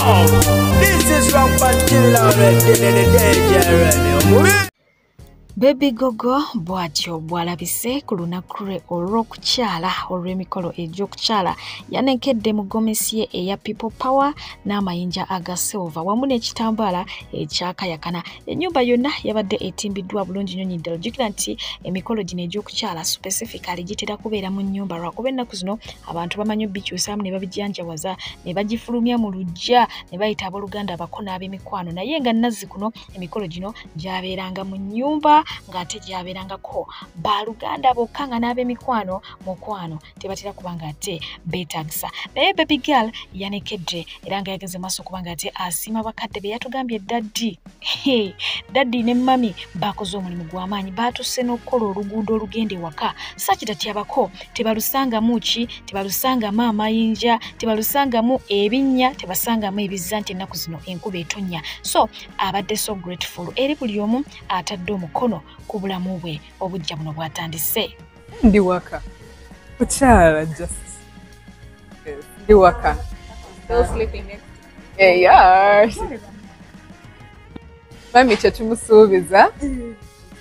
This is from Pantilla Radio. Baby Gogo bwatyo bwalabise ku lunaku lwe olw'okukyala olw'emikolo egy'okukyala yanekedde mu gomesi ye eya People Power n'amayinja aga silver wamu n'ekitambaala ekyakayakana. Ennyumba yonna yabadde etimbiddwa bulungi nnyo nyiddala. Jjukira nti emikolo gino egy'okukyala specifically gitera kubeera mu nnyumba lwakuba ennaku zino abantu bamanyi obbikyusaamu ne babijanjawaza ne bagifulumya mu luggya ne bayita abooluganda abako n'ab'emikwano, naye nga Nazzikuno emikolo gino gyabeeranga mu nnyumba ng'ate gyabeerangako baaluganda bokka nga n'ab'emikwano mukwano tebatera kuba ng'ate beetagisa. Naye baby girl yanekedde era nga yageze maaso kuba ng'ate asiima bakadde be yatugambye daddi. Daddi ne mami baakoze omulimu gw'amaanyi, baatusse n'okukola oluguudo olugenda ewaka. Sakitatyabako tebalusangamu ki, tebalusangamu amayinja, tebalusangamu ebinnya, tebasangamu ebizza nti ennaku zino enkuba etonnya. So abadde so grateful eri buli omu atadde omukono ku bulamu bwe obujja buno bwatandise. Ndi waka kukyala just ndi waka. Still sleeping next to me. Yeah. Mami kyetumusuubiza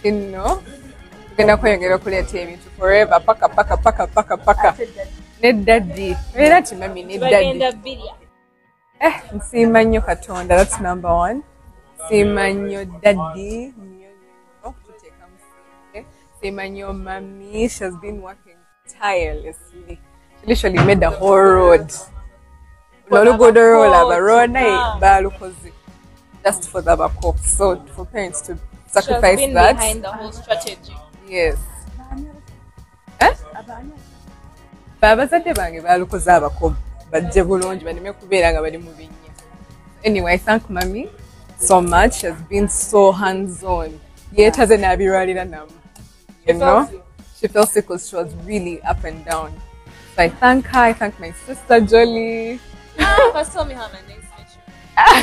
nno tugenda kweyongera okuleeta ebintu forever paka ne daddy era ti mami ne daddy nsiima nnyo Katonda, that's number one. Nsiima nnyo daddy Simanyo Mami, she has been working tirelessly. She literally made the whole road. Just for the bako. So for parents to sacrifice she has been that. Behind the whole strategy. Yes. Baba zate bange balukoze abako bajje bulungi baneme kubeera nga bali mu binnya. Anyway, I thank Mami so much. She has been so hands-on. Yetaze nabiralira namu. You know, she felt sick because she was really up and down. So I thank her. I thank my sister Jolly. First, tell me how my next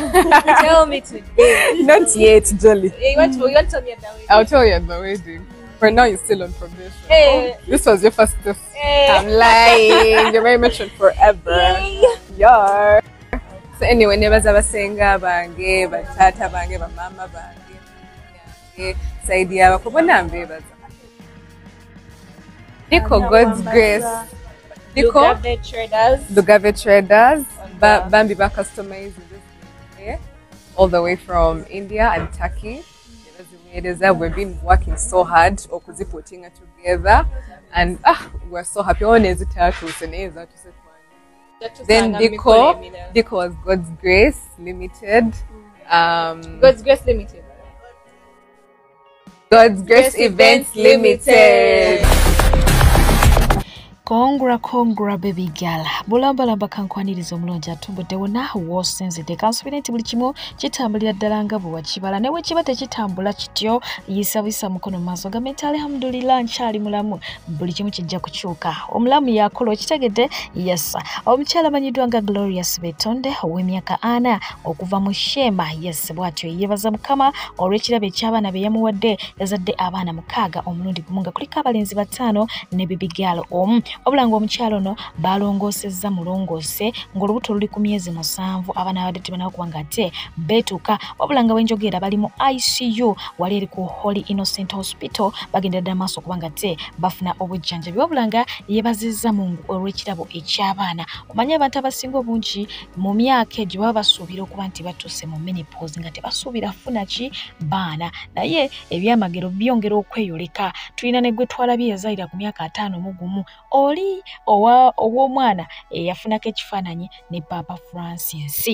meeting. Tell me today. Not yet, Jolly. You want to tell me at the wedding? I'll tell you at the wedding. For now, you're still on probation. Hey. This was your first test. Hey. I'm lying. You're very much on forever. Yeah. So anyway, nebaza basenga bange, batata bange, bamama bange, saidi yabako bona mbebaza. Diko, God's grace. Diko, Lugave Traders. Bambi Ba customized this all the way from India and Turkey. We've been working so hard, putting it together, and we're so happy. Then Diko was God's Grace Limited. God's Grace Limited. God's Grace Events Limited. Congra baby girl bulambalamba kankwaniriza omulungi atumbudde wonna w'osenzedde kansubira nti buli kimu kitambulira ddala nga bwe wakibala ne bwe kiba tekitambula kityo yisabisa mukono mu maaso gamete alhamdulillah nkyali mulamu buli kimu kijja kukyuka omulamu yakola okitegedde yes omukyala amanyiddwa nga Glorious Betonde ow'emyaka 4 okuva mu Shema yes bw'atyo yeebaza Mukama olw'ekirabo eky'abaana be yamuwadde yazadde abaana 6 omulundi gumu nga kuliko abalenzi 5 ne baby girl omu. Obulanga omukyalo no balongosezza mulongose ng'olubuto luli ku myezi 7 abaana abadde tebanaba nga ate betuka obulanga wenjogera bali mu ICU wali eri ku Holy Innocent Hospital bagendera maaso kuba nga ate bafuna obujjanjabi obulanga yebazizza mu olw'ekirabo eky'abaana omanye abantu abasinga obungi mu myaka egyo baba basuubira okuba nti batuuse mu menopause nga tebasuubira funa ki baana naye ebyamagero byongera okweyoleka tulina ne gwe twalabye yazaalira ku myaka 5 mu gumu oli ow'omwana yafunako ekifaananyi ne Papa Francis.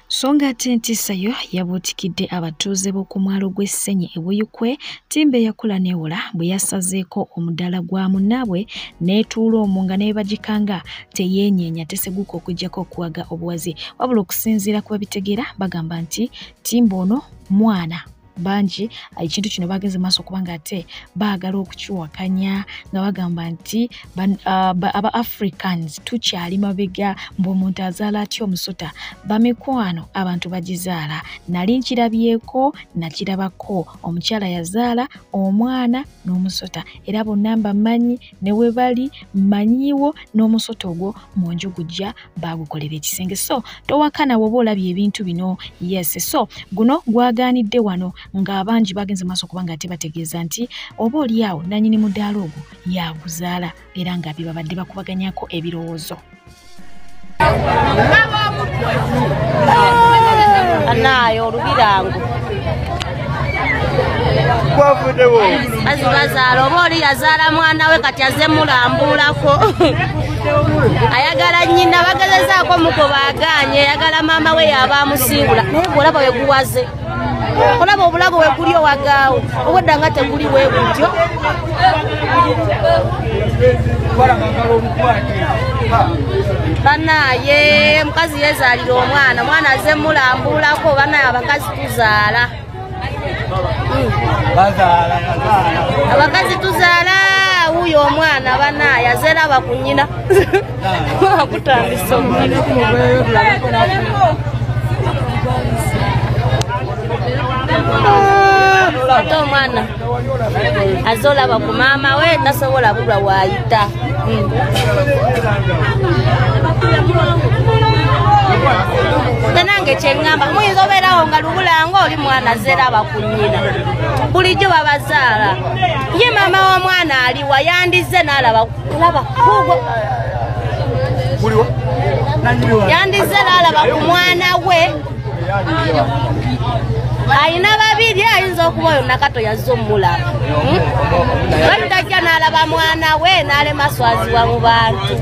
So nga ate entisayo yabuutikidde abatuuze b'oku mwalo gw'Essenyi e Buyikwe Timbe yakula newola bwe yasazeeko omudaala gwa munnaabwe n'etuula omwo nga neebagikanga teyeenyeenya teseguka okuggyako okuwaga obuwazi wabula okusinziira ku babitegeera bagamba nti Timbe ono mwana banji ekintu kino bagenze maaso kubanga ate baagala okukiwakanya nga bagamba nti aba Africans tukyali mabega mb'omuntu azaala atya omusota bamikwano abantu bagizaala nali nkirabyeko nakirabako omukyala yazaala omwana n'omusota era bonna mbamanyi ne we bali mmanyiwo n'omusota ogwo mu nju gujja baagukolera ekisenge so towakana woba olabye ebintu bino yes so guno gwagaanidde wano ng'abangi bagenze maaso kubanga ate bategeeza nti oba oliawo nannyini mudaala ogwo yaguzaala era nga babadde bakubaganyako ebirowoozo anayo olubirango azibazaala oba oli yazaala mwana we kati aze mulambulako ayagala nnyina bagezezaako mukobaaganye ayagala maama we yaba amusingula naye golaba we guwaze olaba obulago we guli owagaawo obwedda nga teguli we butyo banaye mukazi yezaalira omwana aze mulambulako banaye abakazi tuzaala abakazi tuzaala wuyo omwana banaye azeeraba ku nnyina akutambisa omwana ate omwana aze olaba ku maama we tasobola bulwa waayita nange kyeŋŋamba muyinza obeerawo nga lubulanga oli mwana azeeraba ku nnyina bulijjo babazaala ye maama w'omwana aliwa yandize n'alaba kugo yandize n'alaba ku mwana we ayina babiri ayinza okuba oyo nakato yazze omulaba balutajja n'alaba mwana we n'alema swazibwa mu bantu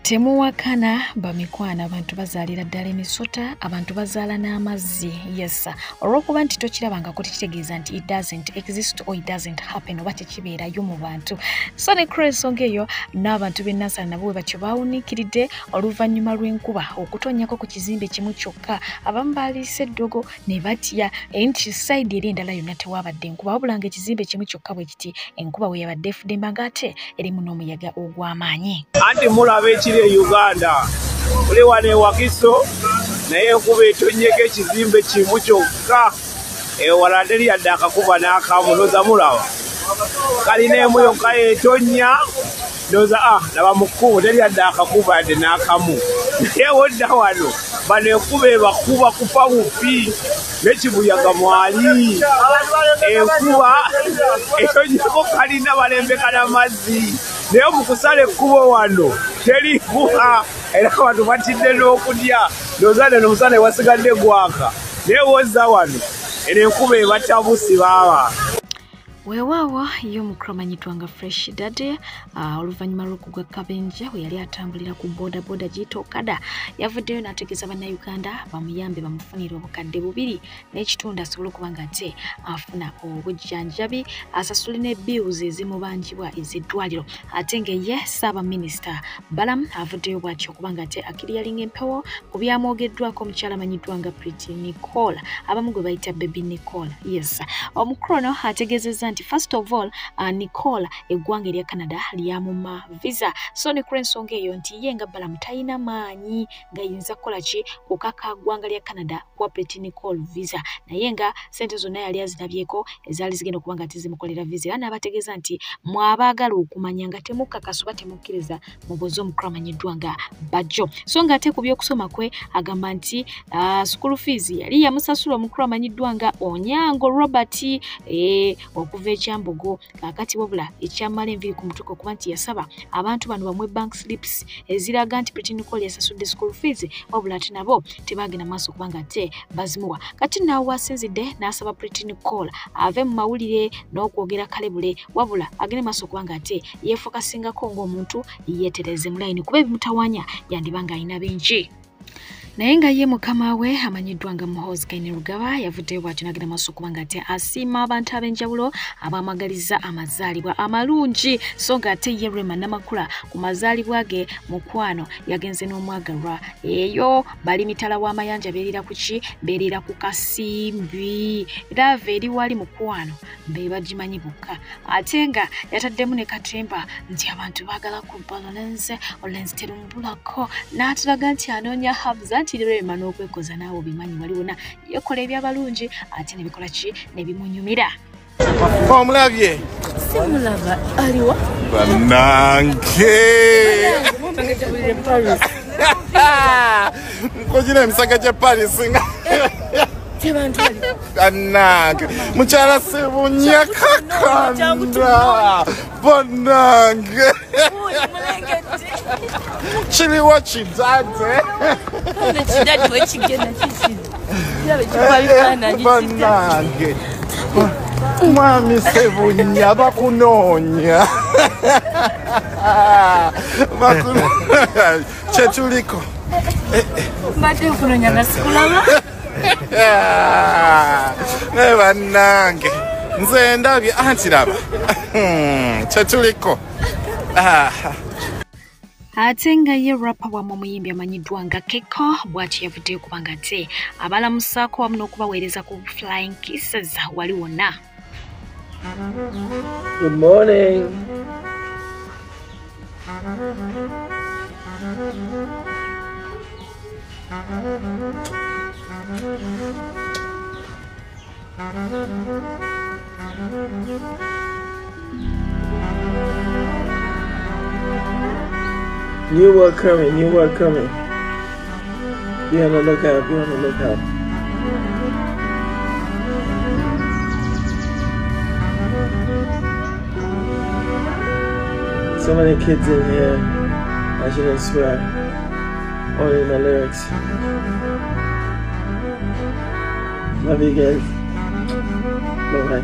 temuwakana bamikwana abantu bazaalira ddala emisota abantu bazaala n'amazzi yes olw'okuba nti tokirabangako tekitegeeza nti it doesn't exist or it doesn't happen oba tekibeerayo mu bantu so ne kuri ensonga eyo n'abantu b'e Nansana nabo bwe batyo baawuniikiridde oluvannyuma lw'enkuba okutonnyako ku kizimbe kimu kyokka abamu baaliisa eddogo ne batya nti sayidi eri endala yonna tewaabadde enkuba wabula nga ekizimbe kimu kyokka bwe kiti enkuba bwe yabadde efudde nga ate erimu n'omuyaga ogw'amaanyi anti mulaba ekiri e Uganda oli wano e Wakiso naye enkuba etonnyeko ekizimbe kimu kyokka ewala teri yadde akakuba n'akamu noza mulaba kalina emu yokka etonnya noza laba mu kkubo teri yadde akakuba yadde n'akamu naye wodda wano bano enkuba ebakuba kufa bufi n'ekibuyaga mwali enkuba etonnyeko kalina balembeka n'amazzi naye mu kusala ekkubo wano teri nkuba era abantu batidde n'okulya nozaane n'omusana ewasigadde gwaka naye wozza wano eno enkuba ebatabusi baaba weewaawo ye omukulu amanyitwa nga Fresh Daddy oluvannyuma lw'okugwa Kabenje we yali atambulira ku bodaboda giyita Okada yavuddeyo n'ategeeza bannayuganda bamuyambe bamufunire obukadde 2 n'ekitundu asobole okuba nga ate afuna obujjanjabi asasule ne bills ezimubangibwa ez'eddwaliro ate nga ye Ssaabaminisita Balaam avuddeyo bw'atyo okuba nga ate akiriyalinga empewo ku byamwogeddwako omukyala amanyiddwa nga Pretty Nicole abamu gwe bayita Baby Nicole yes omukulu ono ategeezezza first of all Nicole eggwanga erya Canada lyamuma visa so ne kuri ensonga eyo nti ye nga Balaam talina maanyi gayinza kukola ki kukaka ggwanga lya Canada kwa Pretty Nicole visa naye nga sente zonna yali azirabyeko ezaali zigenda okuba nga tizimukolera visa era n'abategeeza nti mwabaagala okumanya nga temukakasa oba temukkiriza mubuuze omukulu amanyiddwa nga Bajjo so nga ate ku by'okusoma kwe agamba nti school fees yali yamusasula omukulu amanyiddwa nga Onyango Robert okuva ekyambogo kakati wabula ekyamala enviri ku mutuko kuba nti yasaba abantu bano bamwe bank slips eziraga nti Pretty Nicole yasasudde school fees wabula ate nabo tebagenda maaso kubanga ate bazimuwa kati naawe wasinzidde n'asaba Pretty Nicole ave mu mawulire n'okwogera kalebule wabula agende maaso kubanga ate yeefokasingako ng'omuntu yeetereze mu layini kuba ebimutawanya yandibanga ayina bingi naye nga ye mukama we amanyiddwa nga Muhoozi Kainerugaba yavuddeyo bw'atyo n'agenda maaso okuba ng'ate asiima abantu ab'enjawulo abamwagaliza amazaalibwa amalungi so ng'ate ye Rema Namakula ku mazaalibwa ge Mukwano yagenze n'omwagalwa eyo bali mitala w'amayanja beerira ku ki beerira ku kasimbi lava eri wali Mukwano be bagimanyi bokka ate nga yataddemu ne katemba nti abantu baagala kubbala olenzi terumbulako n'atulaga nti anoonya Habza nti Rema n'okwekoza naawe bimanyi wali wona yekola ebyabalungi ate ne bikola ki ne bimunyumira. Omulabye Simulaba aliwa bannange nkojira emisaga gya Paris nga bannange mukyala Sebunya kakanda bannange kiriwo kidade bannange Mwami Sebunya bakunoonya kyetuliko mbadde nkunoonya nasikulaba naye bannange nze ndabye anti raba kyetuliko ate nga ye rapa wamu omuyimbi amanyiddwa nga Keko bw'atyo yavuddeyo kuba ng'ate abalamusaako wamu n'okubaweereza ku flying kisses wali wonna. Good morning. New work coming, new work coming. Be on the lookout, be on the lookout. So many kids in here, I shouldn't swear. Only my lyrics. Love you guys. Bye-bye.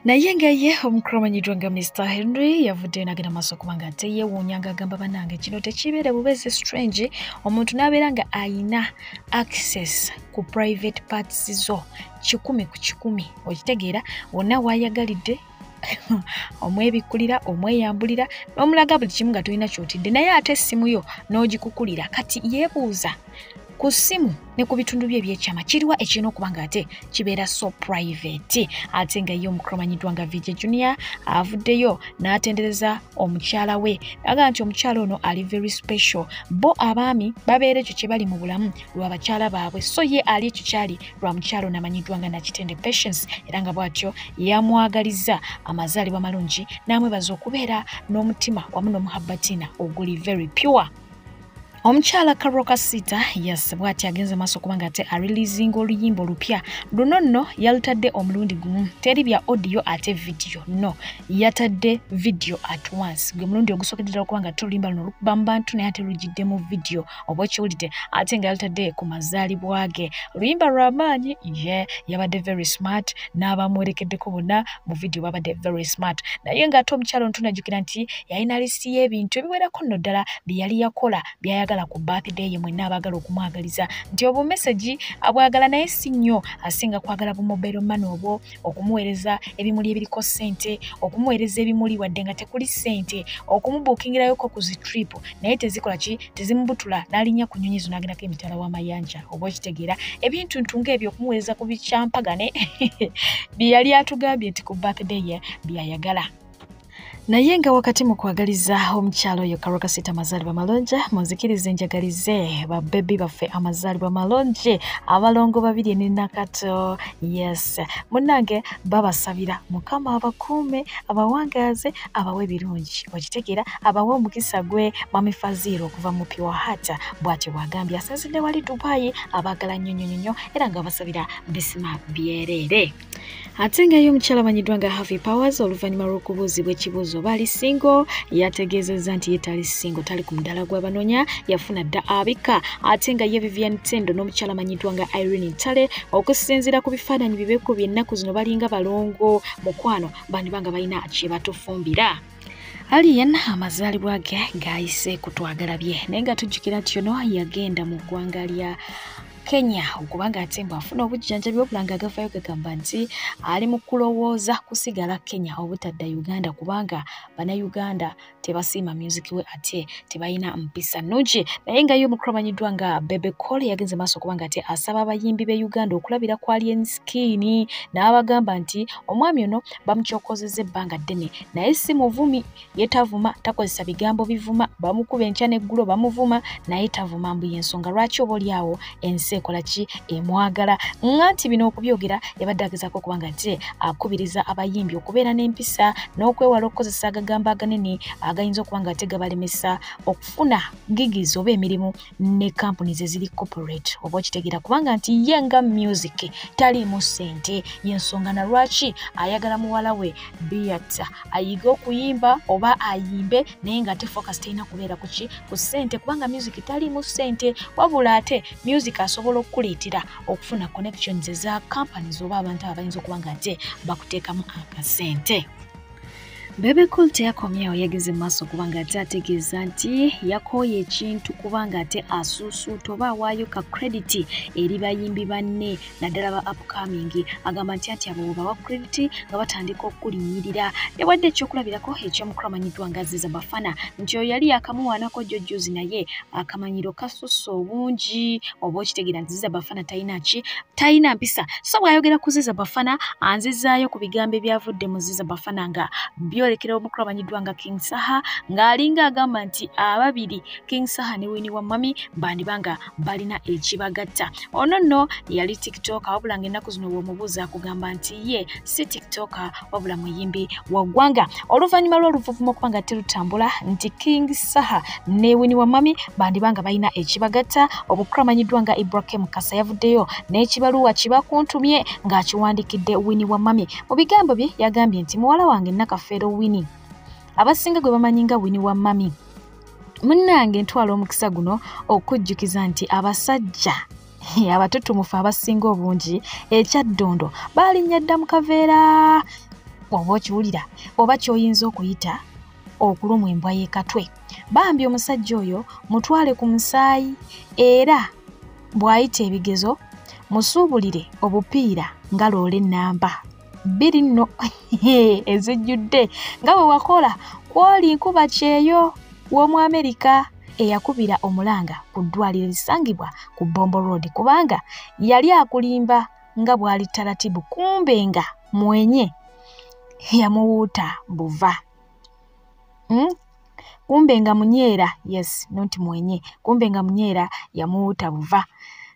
naye nga ye omukulu amanyiddwa nga Mr. Henry yavuddeyo n'agenda maaso okuba ng'ate yeewuunya ng'agamba bannange kino tekibeere bubeezi strange omuntu n'abeera nga ayina access ku private parts zo 100 ku 100 okitegeera wonna waayagalidde omwebikulira omweyambulira n'omulaga buli kimu nga tolina kyotidde naye ate essimu yo n'ogikukulira kati yeebuuza ku ssimu ne ku bitundu bye ebyekyama kiriwa ekirina okuba ng'ate kibeera so private ate nga ye omukulu amanyiddwa nga VJ Junior avuddeyo n'atendereza omukyala we aga nti omukyala ono ali very special bo abaami babeera ekyo kye bali mu bulamu lwa bakyala baabwe so ye ali ekyo kyali lwa mukyala ono amanyiddwa nga Nakitende Patience era nga bw'atyo yamwagaliza amazaalibwa malungi n'amwebaza okubeera n'omutima wamu n'omuhabbatina oguli very pure. Omukyala Karoka Sita yasabwa ati agenze maaso okuba ng'ate areleasinga oluyimba olupya luno nno yalutadde omulundi gumu teri bya audio ate video no yatadde video at once gwe mulundi ogusookedde okuba ng'ate oluyimba luno lukuba mu bantu naye ate lugiddemu video oba kiwulidde ate nga yalutadde ku mazaalibwa ge oluyimba lw'amaanyi yabadde very smart n'abamuwerekeddeko bonna mu video babadde very smart naye ng'ate omukyala ono tunajjukira nti yalina listi y'ebintu ebiwerako nno ddala bye yali yakola byayagala ku birthday ye mwenna abaagala okumwagaliza nti obwo message abwagala naye si nnyo asinga kwagala bu mobile money obwo okumuweereza ebimuli ebiriko ssente okumuweereza ebimuli wadde nga tekuli ssente okumubuukingirayoko ku zi trip naye tezikola ki tezimubutula n'alinnya ku nnyonyi zo n'agendako emitala w'amayanja oba okitegeera ebintu ntunga ebyo okumuweereza ku bikyampagane bye yali atugambye nti ku birthday ye byayagala. Naye nga wakati mu kwagaliza omukyalo oyo Karoka Sita amazaalibwa malungi munzikirize njagalize babebi baffe amazaalibwa malungi abalongo babiri ne Nakato yes munnange babasabira mukama abakuume abawangaaze abawe birungi okitegeera abawe omukisa gwe Mami Fazil okuva mu Pure Heart bw'atyo bw'agambye asinzidde wali Dubai abaagala nnyo era nga basabira bisima byereere. Ate nga ye omukyala amanyiddwa nga Happy Powers oluvannyuma lw'okubuuzibwa ekibuuzo bali single yategeezezza nti ye tali single tali ku mudaala gw'abanoonya yafuna dda abika ate nga ye Vivian Tendo n'omukyala amanyiddwa nga Irene Ntale okusinziira ku bifaananyi by'ennaku zino balinga balongo mukwano bandi banga balina kye batufumbira. Alien amazaalibwa ge gayise kutwagalabye naye nga tujjukira nti ono yagenda mu ggwanga lya Kenya okubanga ate afuna obujjanjabi obulanga agafaayo gagamba nti ali mu kulowooza kusigala Kenya obutadda Uganda kubanga bannayuganda tebasiima music we ate tebalina mpisa nnungi naye nga yo mukumanyiddwa nga Bebe Cool yagenze maaso kubanga ate asaba abayimbi be Uganda okulabira ku Alien Skin n'abagamba nti omwami ono bamucokozezza ebbanga ddene naye si muvumi yetavuma takozesa bigambo bivuma bamukuba enkya n'eggulo bamuvuma naye tavuma mbu y'ensonga lwaki obolyawo ensi ekola ki emwagala nti bino okubyogera yabadde agezaako kubanga nti akubiriza abayimbi okubeera n'empisa n'okwewala okukozesa agagambo aganene agayinza okubanga ate gabalemesa okufuna gigizi oba emirimu ne companies eziri corporate oba okitegeera kubanga nti ye nga music taliimu ssente y'ensonga na lwaki ayagala muwala we Beata ayiga okuyimba oba ayimbe naye nga ate focus terina kubeera ku ki ku ssente kubanga music taliimu ssente wabula ate music asobola okuleetera okufuna connections eza companies oba abantu abayinza okubanga ate bakuteekamu akasente. Bebe Cool teyakomyewo yageze maaso kubanga ate ategeeza nti yakooye ekintu kubanga ate asuusuuta oba awaayo ka credit eri bayimbi banne naddala ba upcoming agamba nti abo bawa credit nga batandika okulinnyirira yawadde ekyokulabirako ekyomukumanyiddwa nga Aziza Bafana nti oyo yali akamuwaanako jjojjozi naye akamanyiro kasusse obungi oba okitegeera nti Aziza Bafana talina mpisa so bw'ayogera ku Aziza Bafana anzizaayo ku bigambo ebyavudde mu Aziza Bafana nga olekera omukumanyiddwa nga King Saha ng'alinga agamba nti ababiri King Saha ne Winnie Wamami bandibanga balina ekibagatta ono nno yali TikTok wabula ng'ennaku zino bw'omubuuza akugamba nti ye si TikTok wabula muyimbi wa ggwanga oluvannyuma lw'oluvuvumo okubanga terutambula nti King Saha ne Winnie Wamami bandibanga balina ekibagatta obukumanyiddwa nga Ibrahim Kasa yavuddeyo n'ekibaluwa kibakuntumye ng'akiwandikidde Winnie Wamami mu bigambo bye yagambye nti muwala wange Nakafeero Winnie abasinga gwe bamanyi nga Winnie Wamami munnange ntwala omukisa guno okujjukiza nti abasajja abatutumufu abasinga obungi ekyaddondo balinnya dda mu kaveera oba okiwulira oba kyoyinza okuyita okulumwa embwa y'ekatwe bambi omusajja oyo mutwale ku musaayi era bw'ayita ebigezo musuubulire obupiira nga loole ennamba 2 nno ezijjudde nga bwe wakola kwoli nkuba kyeyo w'omu Amerika eyakubira omulanga ku ddwaliro lisangibwa ku Bombo Road kubanga yali akulimba nga bw'ali taratibu kumbe nga mwenye yamuwuuta buva kumbe nga munyeera yes not mwenye kumbe nga munyeera yamuwuuta buva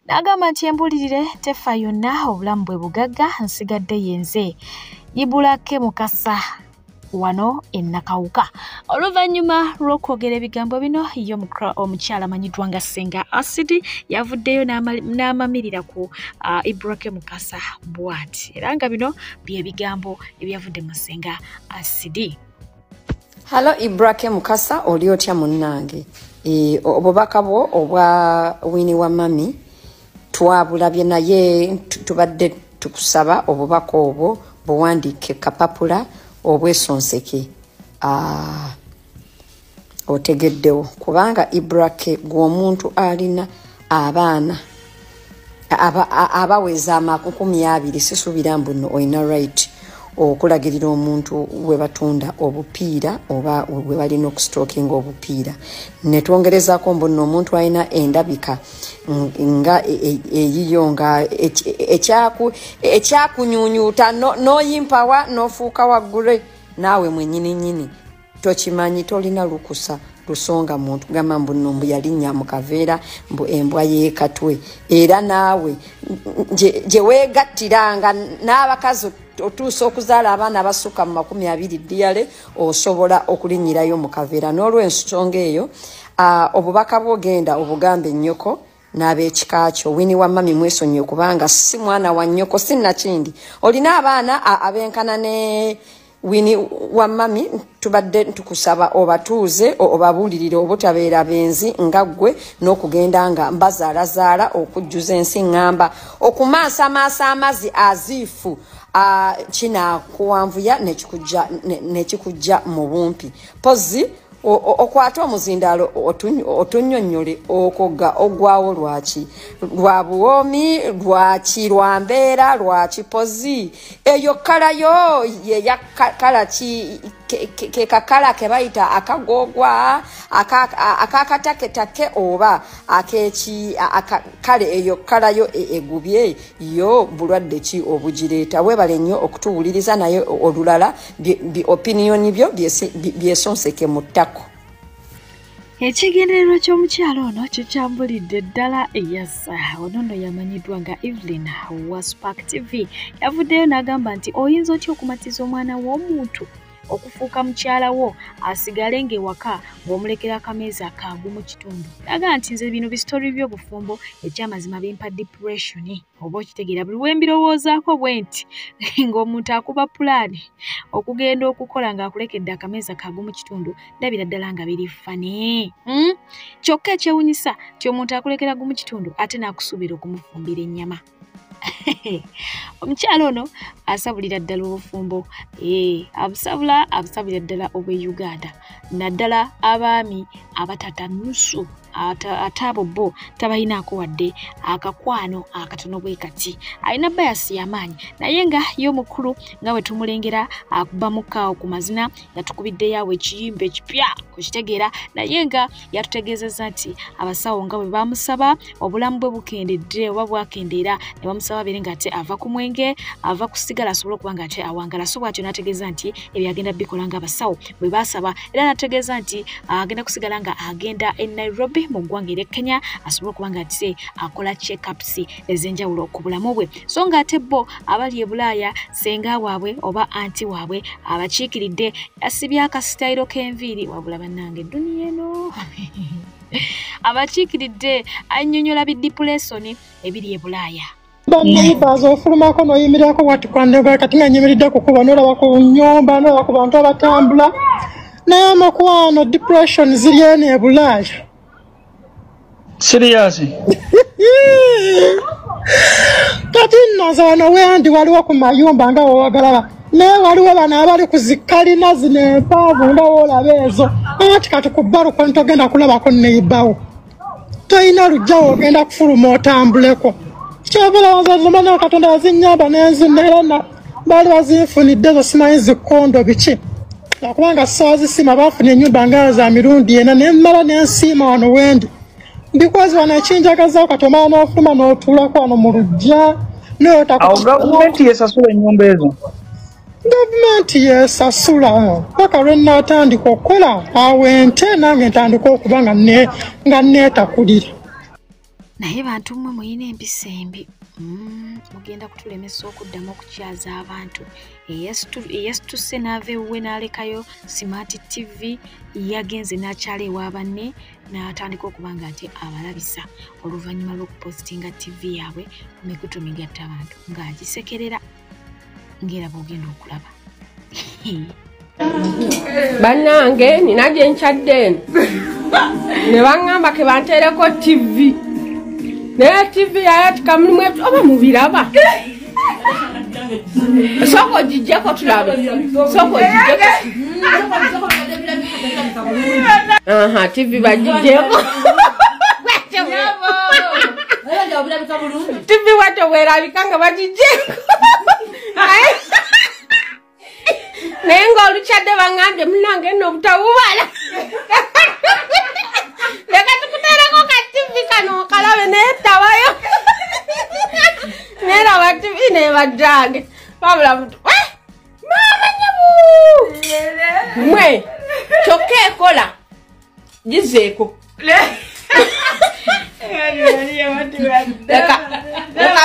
n'agamba nti embulirire tefa yonna obulamu bwe bugagga nsigadde yenze Ibulake Mukasa wano ennakawuka oluvannyuma lw'okwogera ebigambo bino ye omukyala amanyiddwa nga Senga Acid yavuddeyo n'amamirira ku Ibrahim Mukasa bw'ati era nga bino bye bigambo ebyavudde mu Senga Acid. Hello Ibrahim Mukasa oli otya munnange obubaka bwo obwa Winnie Wamami twabulabye naye tubadde tukusaba obubaka obwo buwandiike kapapula obwesonseke otegeddewo kubanga Ibrahim gw'omuntu alina abaana abaweza 20 sisuubira mbu nno olina right okulagirira omuntu we batunda obupiira oba we balina okustalkinga obupiira netwongerezaako mbu nno omuntu alina endabika nga eyiyo nga ekyakunyunyuuta n'oyimpawa n'ofuuka waggule naawe mwennyini tokimanyi tolina lukusa lusonga muntu gamba mbu nno mbu yalinnya mu kaveera mbu embwa y'ekatwe era naawe gye weegattiranga n'abakazi otuusa okuzaala abaana abasukka mu 20 ddiyale osobola okulinnyirayo mu kaveera n'olw'ensonga eyo obubaka bwogenda obugambe nnyoko n'ab'ekika kyo Winnie Wamami mwesonyiwe kubanga si mwana wa nnyoko sinnakindi olina abaana abenkana ne Winnie Wamami tubadde tukusaba obatuuze obabuulirire obutabeera benzi nga ggwe n'okugenda nga mbazaalazaala okujjuza ensi ŋŋamba okumaasamaasa amazzi aziifu kina kuwanvuya nekikujja mu bumpi pozi okwata omuzindalo otunyonyole okoga ogwawo lwaki lwa buwomi lwaki lwambeera lwaki pozi eyo kala yo ye yakala ki ke kakala ke bayita akagogwa akakataketake oba akechi kale eyo kala yo egubye yo bulwadde ki obujireeta webale nnyo okutuwuliriza naye olulala bi opinion byo byesonseke mu ttako. Ekigendererwa ky'omukyalo ono kikyambulidde ddala eyasa ono nno yamanyiddwa nga Evelyn wa Spark TV yavuddeyo n'agamba nti oyinza otya okumatiza omwana w'omuntu okufuuka mukyala wo asigale ng'ewaka ng'omulekera akameeza akaagu mu kitundu. Naga nti nze bino bistori by'obufumbo ekyamazima bimpa depression oba okitegeera buli we mbirowoozaako bwe nti ng'omuntu akuba pulaani okugenda okukola ng'akulekedde akameeza kaagu mu kitundu ndabira ddala nga biri fane. Kyokka ekyewunyisa ti omuntu akulekera gu mu kitundu ate n'akusuubira okumufumbira ennyama. Omukyalo ono asabulira ddala obufumbo abusabulira ddala obwe Uganda naddala abaami abatata nusu ate abo bo tabayinaako wadde akakwano akatono bwe kati alina bayasi y'amaanyi naye nga y'omukulu nga bwe tumulengera akuba mukaawo ku mazina yatukubiddeyo awo ekiyimba ekipya okitegeera naye nga yatutegeezezza nti abasawo nga bwe bamusaba obulamu bwe bukendedde oba bwakendeera ne bamusaba bere nga ate ava ku mwenge ava ku sigala asobole okuba nga ate awangala so bw'atyo n'ategeeza nti ebyo agenda bikola nga abasawo bwe basaba era n'ategeeza nti agenda kusigala nga agenda e Nairobi mu ggwanga erya Kenya asobole okuba nga ate akola check-ups ez'enjawulo ku bulamu bwe so nga ate bo abali e Bulaaya senga waabwe oba anti waabwe abakiikiridde yasibye akasitayiro k'enviiri wabula bannange edduniya eno abakiikiridde annyonnyola bidipuleesoni ebiri e Bulaaya. Baza ofulumako n'oyimirako wati kwandega kati nga nyimiridde kukuba n'olaba ku nnyumba n'olaba ku bantu abatambula naye amakwano depression ziri eno e Bulaaya. Serious? Kati nnaza wano wendi waliwo ku mayumba nga wowagalaba naye waliwo bano abali ku zikalina zino empaavu nga woolaba ezo ati kati ku bbaluko ntogenda kulabako neibawo toyina lujjawo ogenda kufuluma otambuleko kyobulowooza zomana Katonda yazinnyamba n'enzinneera baali bazinfunidde zo simanyi zikondo biki lwakubanga saazisima bafunye ennyumba nga za mirundi ena nemmala n'ensiima wano wendi because wano ekinjagazaako kati omala n'ofuluma n'otuulako wano mu lujja awo gavumenti yesasula ennyumba ezo gavumenti yesasula paka lwe nnaatandika okukola awo ente nange ntandika okuba nga neetakulira naye bantu mmwe muyina empisa embi mugenda kutulemesa okuddamu okukyaza abantu eyasitusse n'ava ewuwe n'alekayo Smart TV yagenze n'akyala ewa banne n'atandika okuba nga ate abalabisa oluvannyuma lw'okupositinga TV yaabwe ku mikutu migatta abantu ng'agisekerera ng'era bw'ogenda okulaba. Bannange nina gye nkyadde eno ne baŋŋamba ke banteereko TV naye TV yayatika mulimu oba mubiraba soko gijjeko tulabe soko gijjeko TV bagijjeko TV wate weerabika nga bagijjeko naye ng'olukyadde baŋŋambye munange nno obutawubala leka tukuteereko ka TV kano okalabe naye tabayo neeraba TV neebajjange babula muntu maamanyamu mwe kyokka ekola gizeeko leka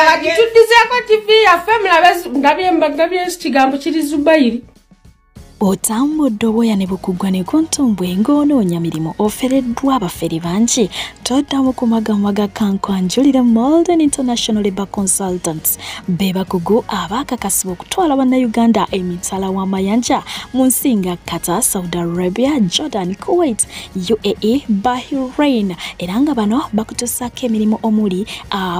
bagituddizeeko TV yaffe mulabe ndabye kigambo kiri Zubairi Otambudde obwoya ne bukugwa ne kuntumbwe ng'onoonya mirimu ofereddwa abafere bangi toddamu kumagamaga kankwanjulira Malden International Labour Consultants be bakugu abaakakasibwa okutwala bannayuganda emitala w'amayanja mu nsi nga Qatar, Saudi Arabia, Jordan, Kuwait, UAE, Bahrain era nga bano bakutusaako emirimu omuli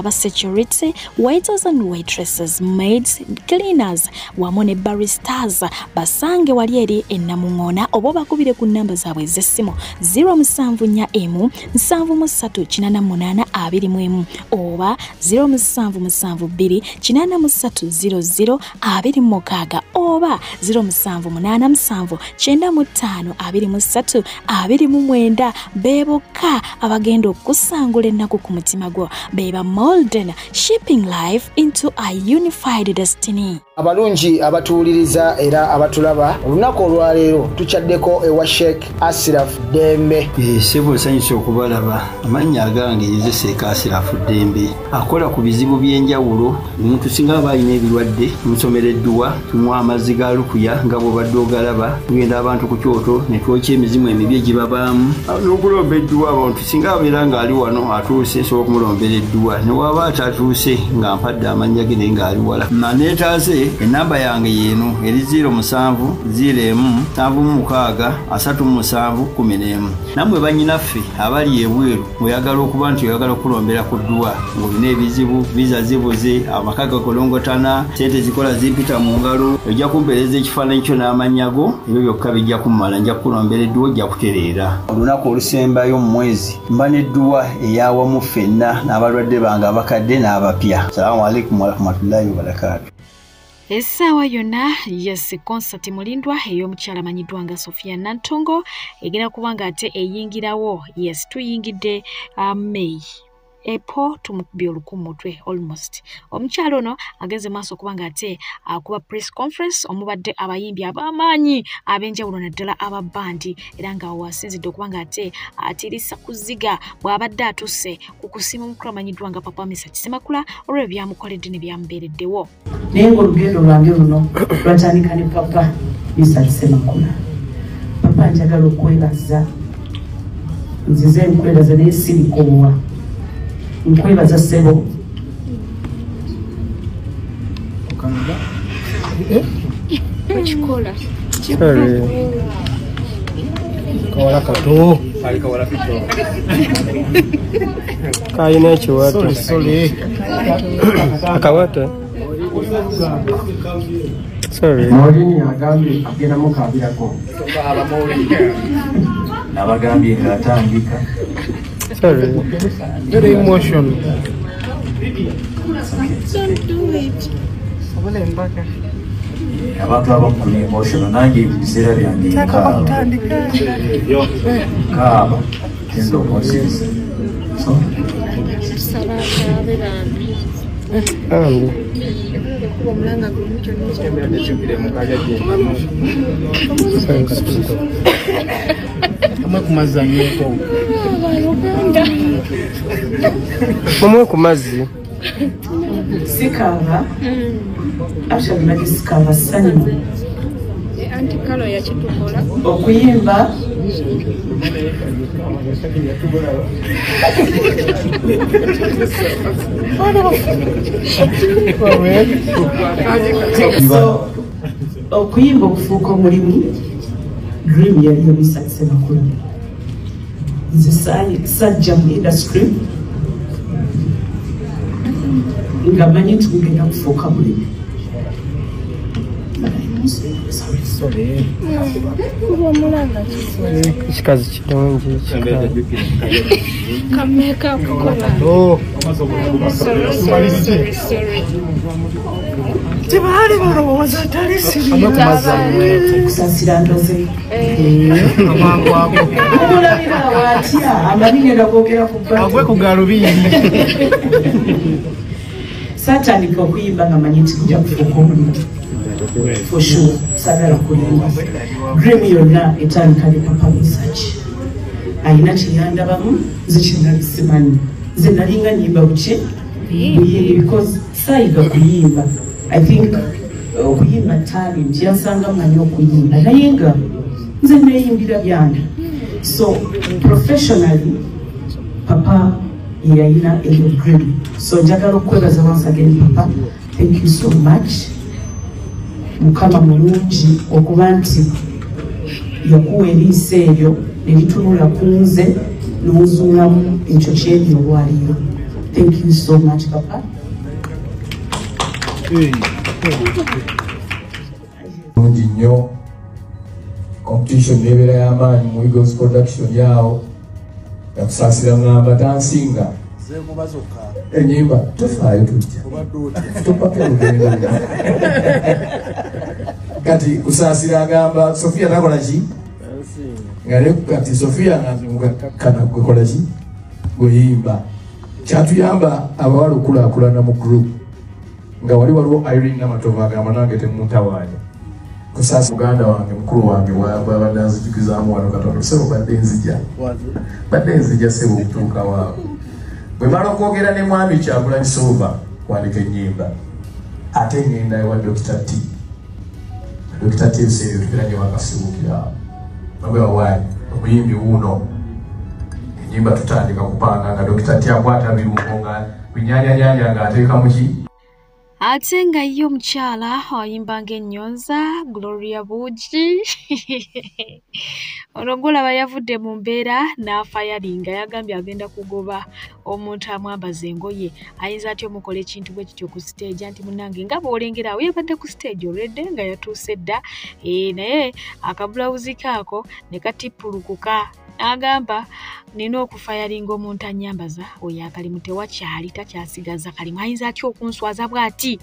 security, waiters and waitresses, maids, cleaners wamu ne baristas. Basange wali eri ennamuŋŋoona oba bakubire ku nnamba zaabwe ez'essimu 074 738 oba 0772 83 00 oba 0787 95 23 be bokka abagenda okusangula ennaku ku mutima gwo. Beba Malden, shipping life into a unified destiny. Abalungi abatuuliriza era abatulaba olunaku olwaleero tuchaddeko ewa Sheikh Ashraf Dembe. Sebo sanyusa okubalaba amannya agange Seeka Ashraf Dembe akola ku bizibu by'enjawulo. Omuntu singa balina ebirwadde musomereddwa tumwa amazzi ga lukuya nga bw'obadde ogalaba tugenda abantu ku kyoto ne twokya emizimu emibi egibabaamu n'okulombeddwa abantu singa abeera ng'ali wano atuuse nsobola okumulombereddwa ne waba atatuuse nga mpadde amannya ge naye ng'ali wala maneetaase. Enamba yange yeno eri 0707363711. Namwe banyinaffe abali ebweru oyagala okuba nti oyagala okulombera ku ddwa ng'olina ebizibu visa zibuze amaka gakolongotana sente zikola zimpita mu ngalo ojja kumpeereza ekifaananyi kyo n'amanyago ebyo byokka bijja kummala nja kukulombera edduwa ojja kutereera. Olunaku olusembayo mu mwezi mba n'edduwa eyawamu ffenna n'abalwadde bange abakadde n'abapya. Salaamu alaikum warahmatullahi wabarakatuh. Essaawa yonna yes concert mulindwa ey'omukyala amanyiddwa nga Sofia Nantongo egenda kuba nga ate eyingirawo yes tuyingidde May epo tumukubye olukumutwe almost. Omukyalo ono agenze maaso kuba nga ate akuba press conference omubadde abayimbi ab'amaanyi ab'enjawulo naddala aba bandi era nga wasinzidde okuba nga ate atirisa kuziga bw'abadde atuse ku kusiima omukulu amanyiddwa nga Papa Misa Kisemakula olw'ebyo byamukoledde ne byambeereddewo. Naye ng'olugendo lwange luno lwatandika ne Papa Misa Kisemakula. Papa njagala okwebaza nzize nkwebaza naye sirikoowa nkwebaza ssebo ekikola kawala kato kayina ekiwato akawata Mawulini agambye agenda mukabirako nabagambye ng'atandika. Sorry, very emotional. Don't do it. Abantu abakuli emotional nange ebiseera byange nkaaba genda okwasiza Mumwe ku mazzi sikava ashabulagi sikava sanyu antikalo yakitukola okuyimba okuyimba okufuuka omulimu dream yaliyo Misa Kisemakula. Nze sajja mu industry nga manyi nti kugenda kufuuka mulimu. Ekikazi kirungi tebaali balowooza tali sirikusasira ndoze omulabira watya amabigenda kwogera agwe ku galubindi satandika okuyimba nga manyi nti kujja kufuuka omulimu for sure sagala kulimba dream yonna etandika ne Papa Misa ayina kyeyandabamu nze kyenali simanyi nze nalinga nyimba buki buyimbi because sayiga kuyimba I think okuyimba talent yansanga manyi okuyimba naye nga nze neeyimbira byange so professionally papa yayina eyo grade so njagala okwebaza once again papa thank you so much mukama mulungi okuba nti yakuwa eriisa eryo neritunula ku nze n'ozuulamu ekyo kyeri olwaleero thank you so much papa mulungi nnyo competition nebeera y'amaanyi mu Eagles production yawo yakusaasira ngamba tansinga enyimba tofaayo tujja topaka lugendo kati kusaasira agamba Sofia takola ki nga ne kati Sofia kana gwekola ki gweyimba kyatuyamba abawala okulaakulana mu group nga wali waliwo Irene Namatova agamba nange temutawaanya kusasa muganda wange mukulu wange wabadde nzijukizaamu wano katono sebo badde nzija sebo okutuuka waabo bwe mala okwogera ne mwami Kyagulanyi Silver kwandika ennyimba ate ngenda ewa Dr. T ebiseera tutera nyo bakasibuukira nabwe wawaanyi omuyimbi wuuno ennyimba tutandika kupanga nga Dr. T akwata birungo nga binyanyanyanya ng'ateeka mu ki ate nga ye omukyala ayimbanga ennyonza Gloria Buugi ono gulaba yavudde mu mbeera n'afayalinga yagambye agenda kugoba omuntu amwambaza engoye ayinza atya omukola ekintu bwe kityo ku stage anti munnange nga bw'olengera awo yabadde ku stage olwedde nga yatuuse dda naye akabulawuzi kaako ne katipulukuka agamba nina okufayalinga omuntu anyambaza oyo akalimu tewakyali takyasigaza kalimu ayinza atya okunswaza bw'ati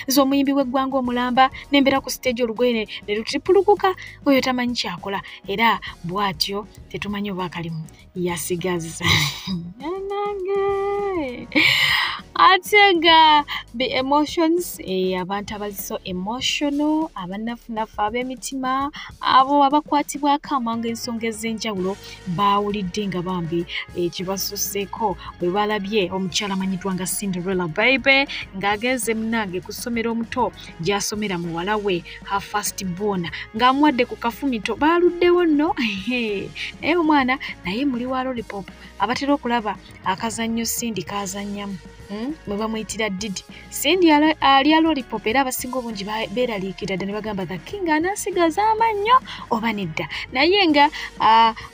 nze omuyimbi w'eggwanga omulamba nembeera ku stage olugoye ne lutipulukuka oyo tamanyi kyakola era bw'atyo tetumanyi oba akalimu yasigaza ate nga the emotions abantu abaziso emotional abanafunafu ab'emitima abo abakwatibwako amangu ensonga ez'enjawulo baawulidde nga bambi kibasuseeko bwe balabye omukyala amanyiddwa nga Cinderella Baby ng'agenze munnange ku ssomero omuto gy'asomera muwala we her first born ng'amuwadde ku kafumito baaluddewo nno naye omwana naye muli wa lollipop abatera okulaba akazannyo Cindy kazannyamu mwe bamuyitira Didi Cindy alya lollipop era abasinga obungi beeraliikira ddala ne bagamba the king anaasigaza amannyo oba nedda naye nga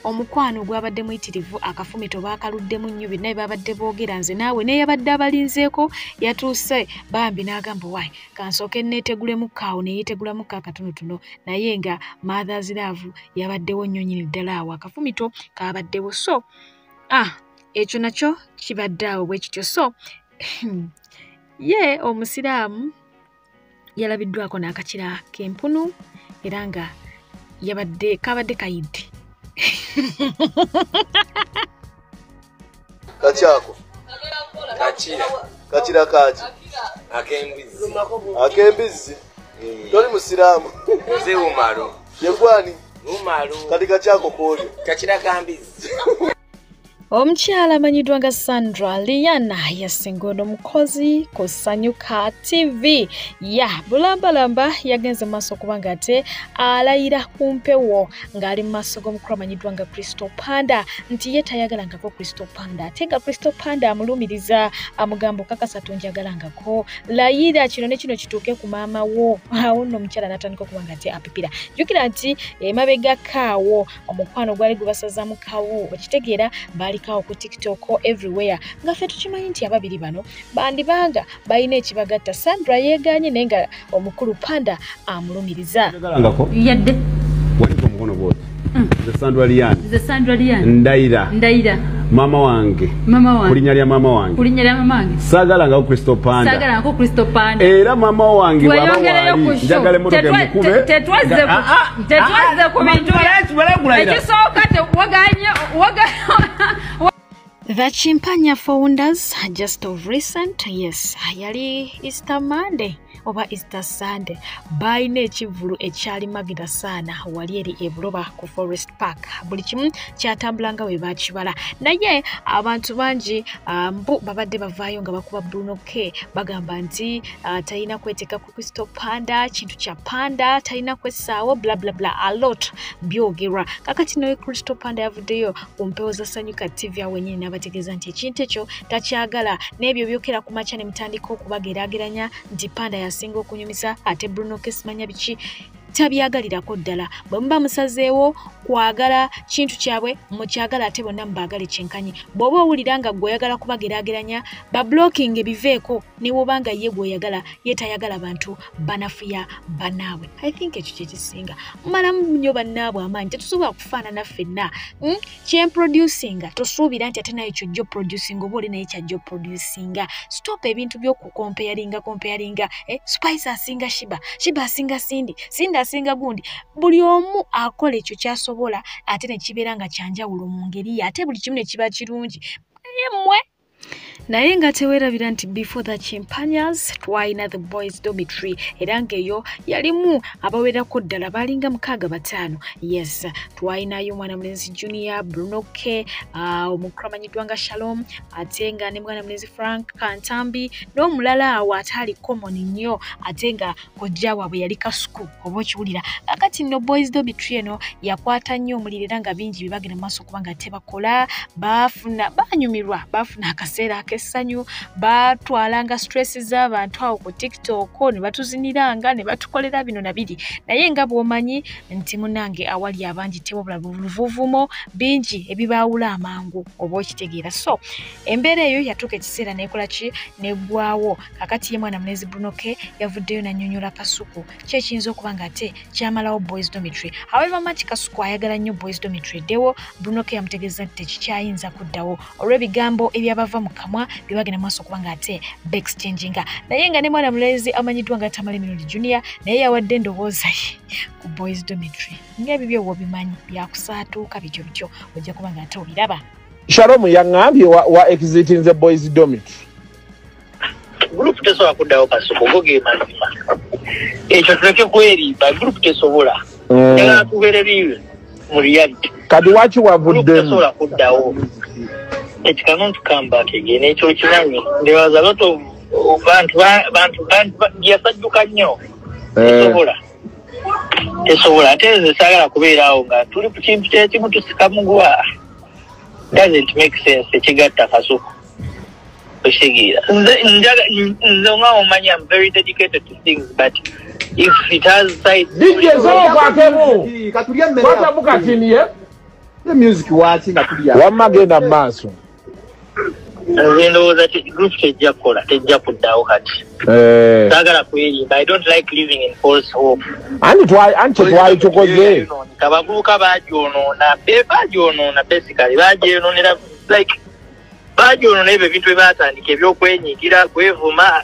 omukwano gwabadde muyitirivu akafumito baakaluddemu nnyo naye babadde boogera nze naawe naye yabadde abalinzeeko yatuuse bambi n'agamba wayi kansooke neetegulemu kaawo ne yeetegulamu kaakatonotono naye nga Mother's Love yabaddewo nnyo nnyini ddala awo akafumito kaabaddewo so ekyo nakyo kibadde awo bwe kityo so ye omusiraamu yalabiddwako n'akakira k'empunu era nga kabadde kayidde kakyako kakira kaaki ak'embizzi toli musiraamu nze umalo yegwani kati kakyako koolyo kakira kambizzi omukyala amanyiddwa nga Sandra Liana yasinga ono mukozi ku Sanyuka TV bulambalamba yagenze maaso okubanga ate alayira ku mpewo ng'ali mu maaso g'omukulu amanyiddwa nga Crystal Panda nti ye tayagalangako Crystal Panda ate nga Crystal Panda amulumiriza amugamba okakasa tonjagalangako layira kino ne kino kituuke ku maama wo awo nno omukyala n'atandika okubanga ate apipira jjukira nti emabega kaawo omukwano gwali gubasazaamu kawo okitegeera baliko ku TikTok everywhere nga ffe tukimanyi nti ababiri bano bandibanga balina ekibagatta Sandra yeeganye naye nga omukulu Panda amulumiriza yadde waliko mukono gwote Nze Sandra Liana Ndaira mama wange kulinya lya mama wange sagalangako Crystal Panda era mama wange bw'aba njagala emmotoka emukube tetwazze ku bintu ekisooka tewaganye The Chimpanya founders just of recent, yes, yali Easter Monday. oba Easter Sunday bayina ekivulu ekyali magida sana wali eri ebuloba ku Forest Park buli kimu kyatambulanga we bakibala naye abantu bangi mbu babadde bavaayo nga bakuba Bruno K bagamba nti talina kweteka ku Crystal Panda kintu kya panda talina kwesaawo bla bla bla a lot byogerwa kakati no Crystal Panda yavuddeyo kumpewo za Sanyuka TV awenyini n'abategeeza nti ekintu ekyo takyagala n'ebyo byokera ku macha ne mutandika okubageraageranya nti Panda yasinga okunyumisa ate Bruno K simanya biki tabyagalirako ddala bwe muba musazeewo kwagala kintu kyabwe mukyagala ate bonna mubagale kyenkanyi bw'oba owulira nga gw'oyagala kubageraageranya bablocking ebiveeko ne bw'obanga ye gw'oyagala ye tayagala bantu banafuya banaabwe I think ekyo kye kisinga malamu nnyo bannaabwe amaanyi tetusobola kufaanana ffenna kyemproducinga tosuubira nti ate naye kyojja producing oba oli naye kyajja producing stop ebintu by'okukompeyaringa Spice asinga Shiba asinga Cindy asinga gundi buli omu akola ekyo kyasobola ate ne kibeera nga kyanjawulo mu ngeri ate buli kimu ne kiba kirungi yemmwe naye nga teweerabira nti before the Chimpanyas twalina the boys dormitory era ng'eyo yalimu abawerako ddala balinga 65 yes twalinayo mwana mulenzi Junior Bruno K omukulu amanyiddwa nga Shalom ate nga ne mwana mulenzi Frank Kantambi n'omulala awo atali common nnyo ate nga kojja waabwe yali Kasuku oba okiwulira kakati no boys dormitory eno yakwata nnyo omuliro era nga bingi bibagenda mu maaso kubanga tebakola banyumirwa bafuna akaseera ak'essanyu batwalanga stress z'abantu awo ku TikTok ne batuziniranga ne batukolera bino na biri naye nga bw'omanyi nti munange awali abangi tewabula buvuvumo bingi ebibaawula amangu oba okitegeera so embeera eyo yatuuka ekiseera nekola ki neggwawo kakati ye mwana mulenzi Bruno K yavuddeyo nannyonnyola Kasuku kyekiyinza okuba nga ate kyamalawo boys dormitory however much Kasuku ayagala nnyo boys dormitory ddewo Bruno K yamutegeeza nti tekikyayinza kuddawo olw'ebigambo ebyabava mu kamwa byebagenda maaso okuba nga ate baexchanginga naye nga ne mwana mulenzi amanyiddwa nga Tamale Miluli Junior naye yawadde endowooza ye ku boys dormitory ng'ebibyo wobimanyi byakusaatuuka bityo ojja kuba nga ate obiraba Shalom yaŋŋambye wa exiting the boys dormitory group tesobola kuddawo Kasuku goge mazima ekyo tuleke kwerimba group tesobola njagala tubeere biwe mu reality kadi waki wavuddemu tesobola kuddawo it cannot come back again ekyo kimanyi ndewaza loto bantu yasajjuka nnyo tesobola ate nze saagala kubeeraawo nga tuli ku kintu kyekimu tusikamuguwa doesn't make sense ekigatta Kasuku oshigira nze nga omanyi I'm very dedicated to things but if it has side DJ zokwatemu kwatamu katiniye the music wati ngatulia wamagenda maaso ndowooza group tejja kukola tejja kuddawo kati saagala kwerimba I don't like living in false hope anti twali tukoze abavubuka bagyonoona basically bagyonoonera like bagyonoona ebyo ebintu bye baatandika ebyokwenyigira kwevuma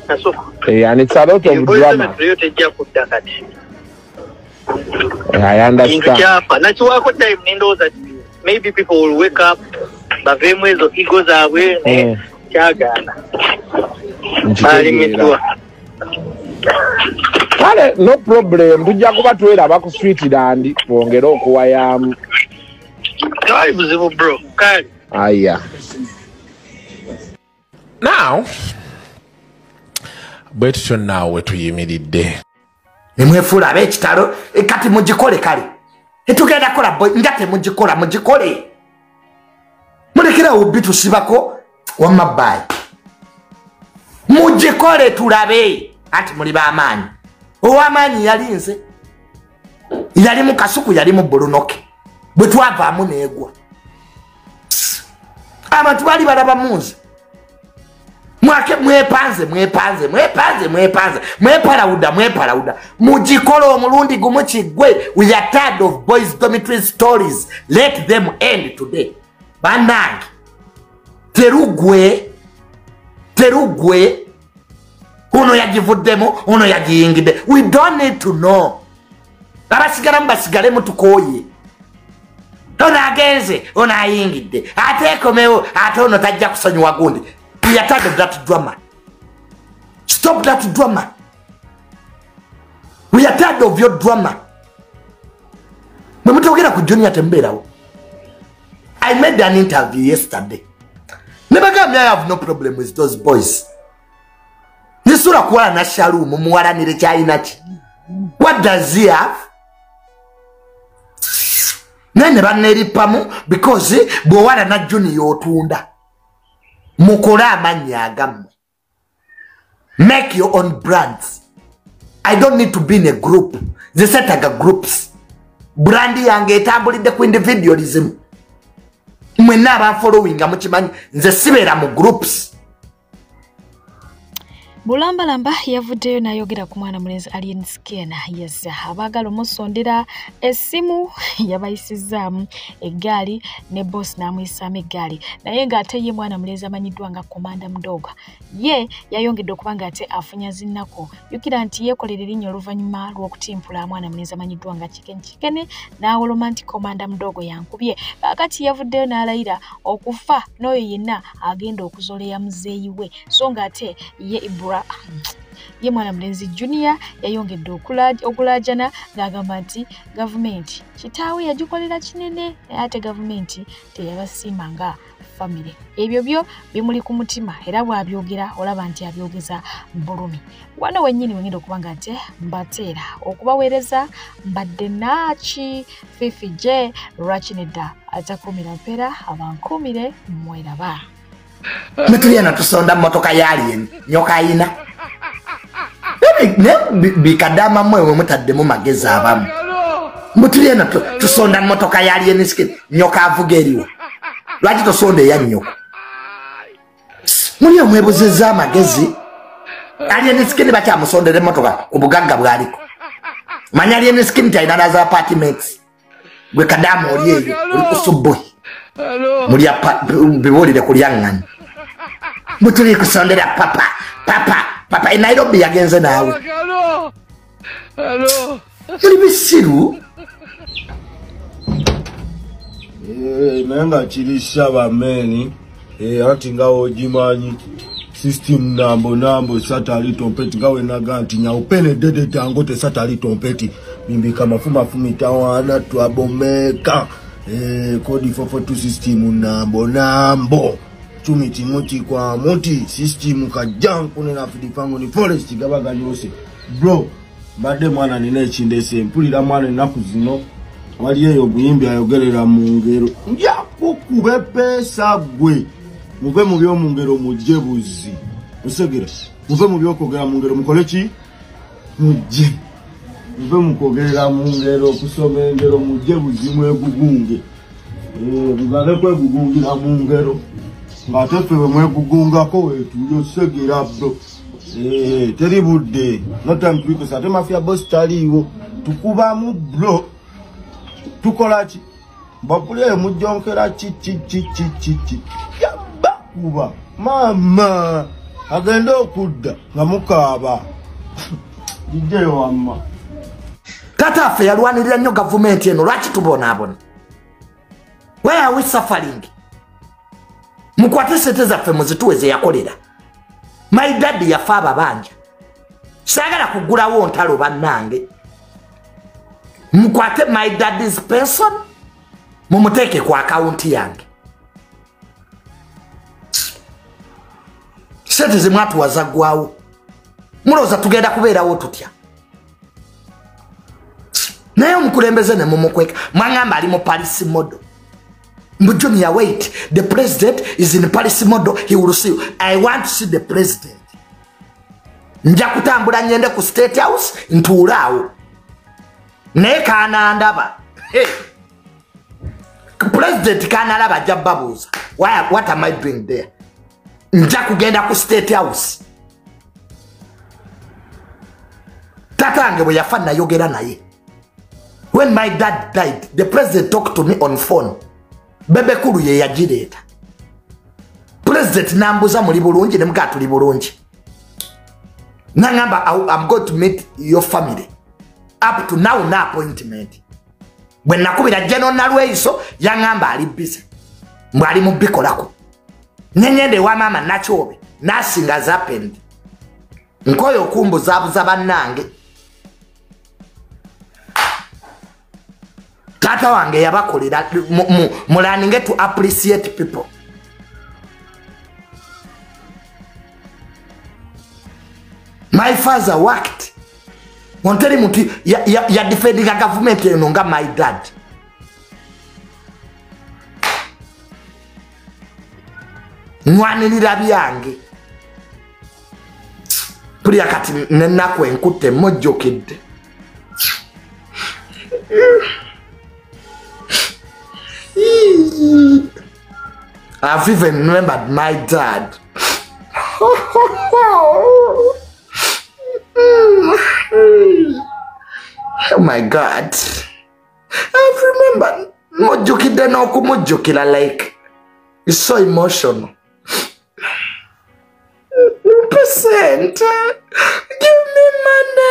and it's a lot of drama tejja kudda kati I understand kyafa nakiwaako time nendowooza maybe people will wake up baveemu ezo ego zaabwe kyagaana balimitwa kale no problem tujja kuba tweraba ku Sweetland twongere okuwayamu kali buzibu bro kali aya now bwetutyo naawe tuyimiridde nemwefuula ab'ekitalo kati mugikole kale etugenda kola njate mugikole mulekerawo bitusibako wamabbayi mugikole tulabe ati muli b'amaanyi ow'amaanyi yali nze yali mu Kasuku yali mu Bulunoke bwe twavaamu neegwa abantu baali balaba munze mwepalawuda mugikole omulundi gumu kiggwe we are tired of boys dormitory stories let them end today banange terugwe uno yagivuddemu uno yagiyingidde we don't need to know abasigalamu basigalemu tukoye ono agenze ono ayingidde ate ekomewo ate ono tajja kusonyiwa gundi we are tired of that drama stop that drama We are tired of your drama. I made an interview yesterday. Never come here, I have no problem with those boys. What does he have? Because Bowana na Junior Tunda. Mukora manyagam. Make your own brands. I don't need to be in a group. They set like groups. Brandy and tabuli de individualism. Mwenaba following amuchimani nze sibera mu groups. Bulambalamba yavuddeyo n'ayogera ku mwana mulenzi Alien Skin. Yes, abagala omusondera essimu yabayisizaamu eggaali ne boss n'amuyisaamu eggaali. Naye ng'ate ye mwana mulenzi amanyiddwa nga Komanda Mudoga. Ye yayongedde okuba ng'ate afunya zinnako. Yukira nti yeekolera erinnya oluvannyuma lw'okutimpula mwana mulenzi amanyiddwa nga Chicken n'awoloma nti Komanda Mudogo yankubye. Kaakati yavuddeyo n'alayira okufa n'oyo yenna agenda okuzoleya muzeeyi we. So ng'ate ye ye mwana mulenzi Junior yayongedde okulajana ng'agamba nti gavumenti kitaawe yagikolera kinene ate gavumenti teyabasiima nga family. Ebyo byo bimuli ku mutima era bw'abyogera olaba nti abyogeza bulumi. Wano wennyini wengenda okuba nga ate mbateera okubaweereza mbadde Naaki Fifi J Lwakinedda atakumira mpera abankumire mweraba. Mutuliyana tusonda motoka ya Alien nyoka ina bikadama mwewe mutaddemu magezi abamu. Mutuliyana tusonda motoka ya Alien Skin nyoka avuga eriwo. Lwaki tosonda ya nyoka? Muli omwebuzizza amagezi. Alien Skin bakyamusondera motoka ku bugagga bwaliko. Manya Alien Skin talina naza apartments. Gwe kadamu oli eyo oli kusubboyi. Muli biwulire kulyang'ana. Mutuli kusondera papa in Nairobi yagenze naawe. Tuli bisiru. Nenga chilisha bameni. Ati ngawo jimanyi system nambo satali tompeti ngawe naganti nya upene dede tangote satali tompeti mimbi kama fuma tawana twabomeka. Kodi 442 system nambo chumiti muti kwa muti system kajanku nina fidifango ni forest gabaga yose bro bade mwana nine chindese mpulira mwana naku zino wali eyo buyimbi ayogerera mu ngero nja kukube pesa gwe muve mu byo mu ngero mujebuzi usegera muve mu byo kogera mu ngero mukole ki muje muve mu kogerera mu ngero kusoma ngero mujebuzi mwegugunge mugale kwe gugungira mu ngero ngatefe mwegugunga ko wetu yosegera bro teri budde no time to say mafia boss taliwo tukuba mu bro tukolachi bapule mujonkera chi yabakuba mama agenda okudda ngamukaba DJ wamma tata fe yalwanirira nnyo government eno lwaki tubona abona. Where are we suffering? Mukwate sente zaffe muzituweze yakolera. My daddy yafa ababanja. Sagala kugulawo ntalo bannange. Mukwate my daddy's pension mumuteke kwa account yange. Sente zimwatu wazagwawo. Muloza tugenda kubeerawo tutya. Naye omukulembeze ne mumukweka mwangamba ali mu Paris model. Junior, wait. The president is in Paris model. He will see you. I want to see the president. Nja kutambula nyende ku State House ntulaawo. Ne kana ndaba. Hey. President kana laba jababuza. What am I doing there? Nja kugenda ku State House. Tatange bwe yafanna yogera naye. When my dad died, the president talked to me on phone. Bebe kulu ye yagireta. President nambuza muli bulungi ne mukatu li bulungi. Nangamba I'm going to meet your family. Up to now na appointment. When nakubira General Nalweiso yangamba ali busy. Mwali mubikolako. Nyenyende wa mama nachobe. Nothing has happened. Nkoyo kumbu zabu zabannange. Tata wange yabakolera learning to appreciate people. My father worked. Monteri muti ya defending a government enonga my dad. Nwanirira byange. Puli akati nenako enkute mojjokidde. I've even remembered my dad. Oh my God. I've remembered mojjokidde n'okumujjukira like it's so emotional. Percent. Give me money.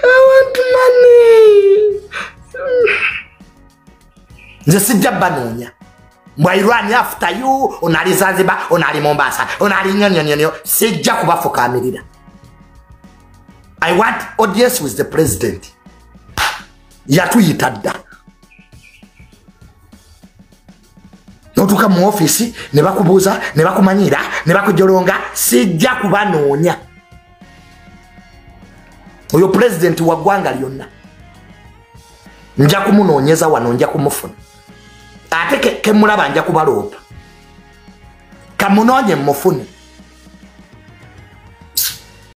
I want money. Nze sijja banoonya. Mwairwani after you, onali Zanzibar, onali Mombasa, onali nyonyonyonyo, sijja kubafukamirira. I want audience with the president. Yatuyita dda. Notuka mu office ne bakubuuza ne bakumanyira ne bakujolonga sijja kubanoonya. Oyo president wa ggwanga lyonna nja kumunoonyeza wano nja kumufuna. Ate ke mulaba nja kubaloopa. Kamunoonye mufune.